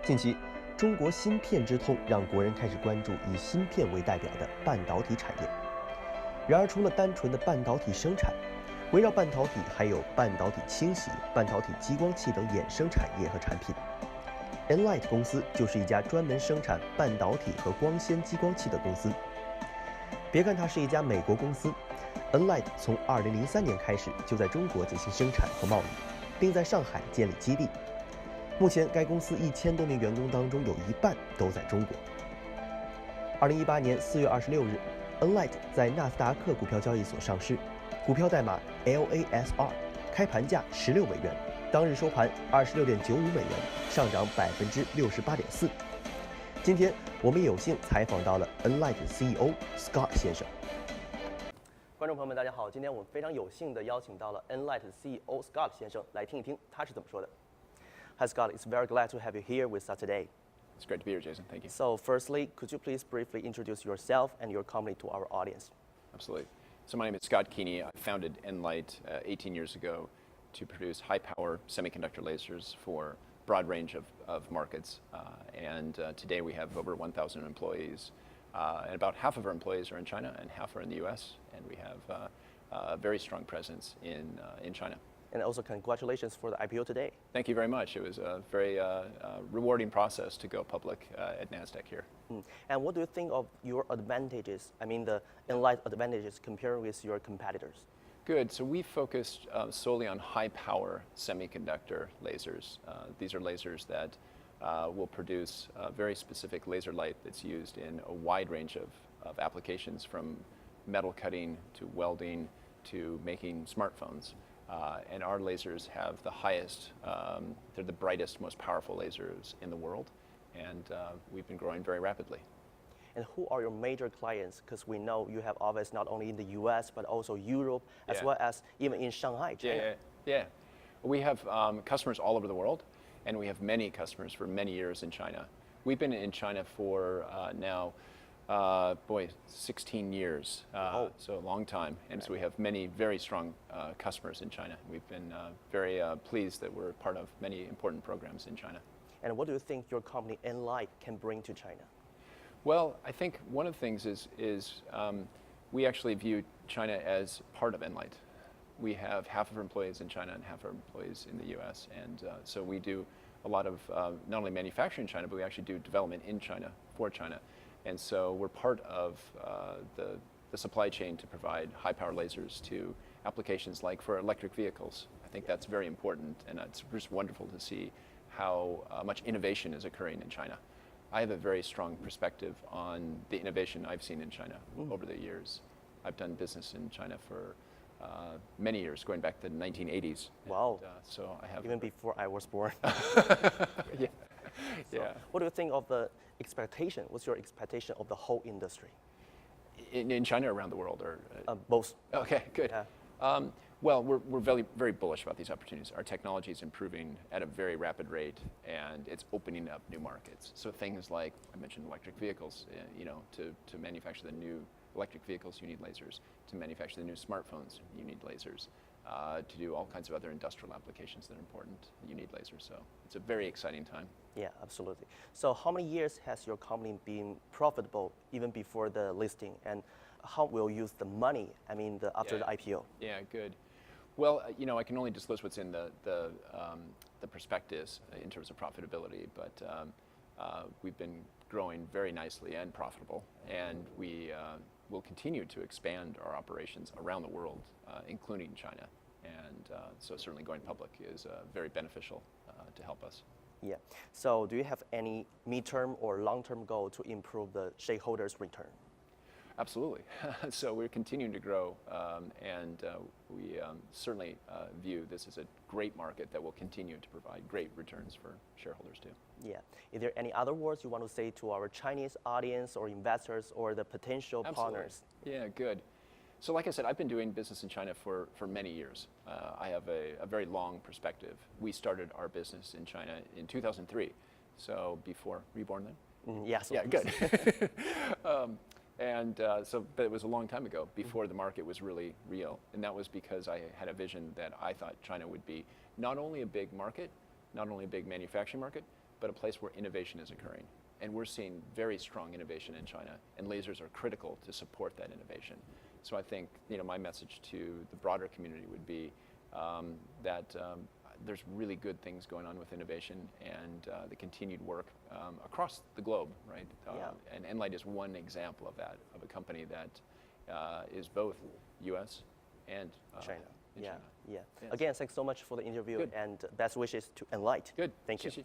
近期，中国芯片之痛让国人开始关注以芯片为代表的半导体产业。然而，除了单纯的半导体生产，围绕半导体还有半导体清洗、半导体激光器等衍生产业和产品。nLIGHT 公司就是一家专门生产半导体和光纤激光器的公司。别看它是一家美国公司，nLIGHT 从2003年开始就在中国进行生产和贸易，并在上海建立基地。目前，该公司1000多名员工当中有一半都在中国。2018年4月26日，nLIGHT在纳斯达克股票交易所上市，股票代码 LASR， 开盘价16美元，当日收盘26.95美元，上涨68.4%。今天我们有幸采访到了 nLIGHT CEO Scott 先生。观众朋友们，大家好，今天我们非常有幸地邀请到了 nLIGHT CEO Scott 先生来听一听他是怎么说的。Hi Scott, it's very glad to have you here with us today. It's great to be here, Jason. Thank you. So firstly, could you please briefly introduce yourself and your company to our audience? Absolutely. So my name is Scott Keeney. I founded nLIGHT 18 years ago to produce high-power semiconductor lasers for a broad range of markets. Today we have over 1,000 employees. And about half of our employees are in China and half are in the US. And we have a very strong presence in China. And also congratulations for the IPO today. Thank you very much. It was a very rewarding process to go public at NASDAQ here. And what do you think of your advantages, the nLIGHT advantages compared with your competitors? Good. So we focused solely on high-power semiconductor lasers. These are lasers that will produce very specific laser light that's used in a wide range of applications, from metal cutting to welding to making smartphones. And our lasers have the highest, they're the brightest, most powerful lasers in the world. And we've been growing very rapidly. And who are your major clients? Because we know you have office not only in the US, but also Europe, as well as even in Shanghai, China. Yeah. We have customers all over the world, and we have many customers for many years in China. We've been in China for now, 16 years, so a long time. And so we have many very strong customers in China. We've been very pleased that we're part of many important programs in China. And what do you think your company nLIGHT can bring to China? Well, I think one of the things is we actually view China as part of nLIGHT. We have half of our employees in China and half of our employees in the US. And so we do a lot of not only manufacturing in China, but we actually do development in China for China. And so we're part of the supply chain to provide high-power lasers to applications like for electric vehicles. I think that's very important, and it's just wonderful to see how much innovation is occurring in China. I have a very strong perspective on the innovation I've seen in China over the years. I've done business in China for many years, going back to the 1980s. Wow. And, so I have even before I was born. Yeah. So what do you think of the expectation? What's your expectation of the whole industry? In China or around the world? Or both. Okay, good. Yeah. Well, we're very, very bullish about these opportunities. Our technology is improving at a very rapid rate, and it's opening up new markets. So things like, I mentioned electric vehicles, to manufacture the new electric vehicles, you need lasers. To manufacture the new smartphones, you need lasers. To do all kinds of other industrial applications that are important, you need lasers. So it's a very exciting time. Yeah, absolutely. So how many years has your company been profitable even before the listing? And how will you use the money, after the IPO? Yeah, good. Well, I can only disclose what's in the prospectus in terms of profitability, but we've been growing very nicely and profitable, and we will continue to expand our operations around the world, including China. And so certainly going public is very beneficial to help us. Yeah. So do you have any midterm or long-term goal to improve the shareholders' return? Absolutely. So we're continuing to grow, and we certainly view this as a great market that will continue to provide great returns for shareholders too. Yeah. Is there any other words you want to say to our Chinese audience or investors or the potential partners? Yeah, good. So like I said, I've been doing business in China for many years. I have a very long perspective. We started our business in China in 2003. So before, were you born then? Yes. Yeah, good. But it was a long time ago before the market was really real. And that was because I had a vision that I thought China would be not only a big market, not only a big manufacturing market, but a place where innovation is occurring. And we're seeing very strong innovation in China, and lasers are critical to support that innovation. So I think, my message to the broader community would be that there's really good things going on with innovation and the continued work across the globe, right? And nLIGHT is one example of that, of a company that is both U.S. and China. China. Yeah. Yes. Again, thanks so much for the interview Good. and best wishes to nLIGHT. Good. Thank you. 谢谢